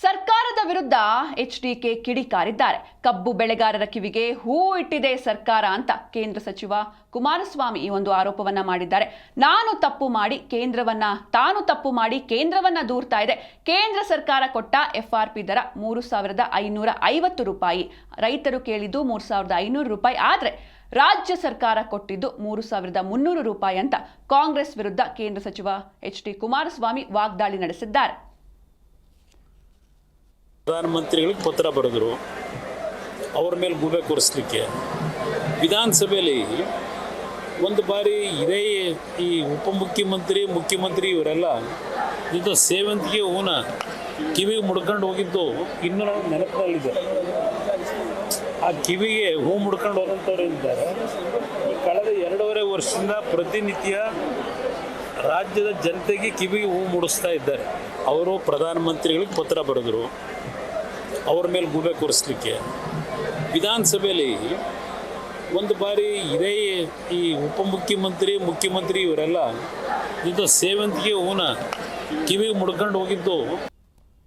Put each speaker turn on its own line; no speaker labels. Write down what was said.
ಸರ್ಕಾರದ ವಿರುದ್ಧ ಎಚ್ಡಿಕೆ ಕಿಡಿಕಾರಿದ್ದಾರೆ. ಕಬ್ಬು ಬೆಳೆಗಾರರ ಕಿವಿಗೆ ಹೂ ಇಟ್ಟಿದೆ ಸರ್ಕಾರ ಅಂತ ಕೇಂದ್ರ ಸಚಿವ ಕುಮಾರಸ್ವಾಮಿ ಈ ಒಂದು ಆರೋಪವನ್ನ ಮಾಡಿದ್ದಾರೆ. ತಾನು ತಪ್ಪು ಮಾಡಿ ಕೇಂದ್ರವನ್ನ ದೂರ್ತಾ ಇದೆ. ಕೇಂದ್ರ ಸರ್ಕಾರ ಕೊಟ್ಟ ಎಫ್ಆರ್ಪಿ ದರ 3,550 ರೂಪಾಯಿ. ರೈತರು ಕೇಳಿದ್ದು 3,500 ರೂಪಾಯಿ. ಆದ್ರೆ ರಾಜ್ಯ ಸರ್ಕಾರ ಕೊಟ್ಟಿದ್ದು 3,300 ರೂಪಾಯಿ ಅಂತ ಕಾಂಗ್ರೆಸ್ ವಿರುದ್ಧ ಕೇಂದ್ರ ಸಚಿವ ಎಚ್.ಡಿ. ಕುಮಾರಸ್ವಾಮಿ ವಾಗ್ದಾಳಿ ನಡೆಸಿದ್ದಾರೆ.
ಪ್ರಧಾನಮಂತ್ರಿಗಳಿಗೆ ಪತ್ರ ಬರೆದರು, ಅವ್ರ ಮೇಲೆ ಗೂಬೆ ಕೂರಿಸ್ಲಿಕ್ಕೆ. ವಿಧಾನಸಭೆಯಲ್ಲಿ ಒಂದು ಬಾರಿ ಇದೇ ಈ ಮುಖ್ಯಮಂತ್ರಿ ಇವರೆಲ್ಲ ಇದು ಸೇವಂತಿಗೆ ಹೂನ ಕಿವಿಗೆ ಮುಡ್ಕೊಂಡು ಹೋಗಿದ್ದು ಇನ್ನೂ ನೆನಪಿನಲ್ಲಿದೆ. ಆ ಕಿವಿಗೆ ಹೂ ಮುಡ್ಕೊಂಡು ಹೋದಂಥವ್ರು ಇದ್ದಾರೆ. ಕಳೆದ 2.5 ವರ್ಷದಿಂದ ಪ್ರತಿನಿತ್ಯ ರಾಜ್ಯದ ಜನತೆಗೆ ಕಿವಿಗೆ ಹೂ ಮುಡಿಸ್ತಾ ಇದ್ದಾರೆ. ಅವರು ಪ್ರಧಾನಮಂತ್ರಿಗಳಿಗೆ ಪತ್ರ ಬರೆದರು, ಅವ್ರ ಮೇಲೆ ಗೂಬೆ ಕೂರಿಸ್ಲಿಕ್ಕೆ. ವಿಧಾನಸಭೆಯಲ್ಲಿ ಒಂದು ಬಾರಿ ಇದೇ ಈ ಮುಖ್ಯಮಂತ್ರಿ ಇವರೆಲ್ಲ ಇದು ಸೇವಂತಿಗೆ ಹೂನ ಕಿವಿಗೆ ಮುಡ್ಕೊಂಡು ಹೋಗಿದ್ದು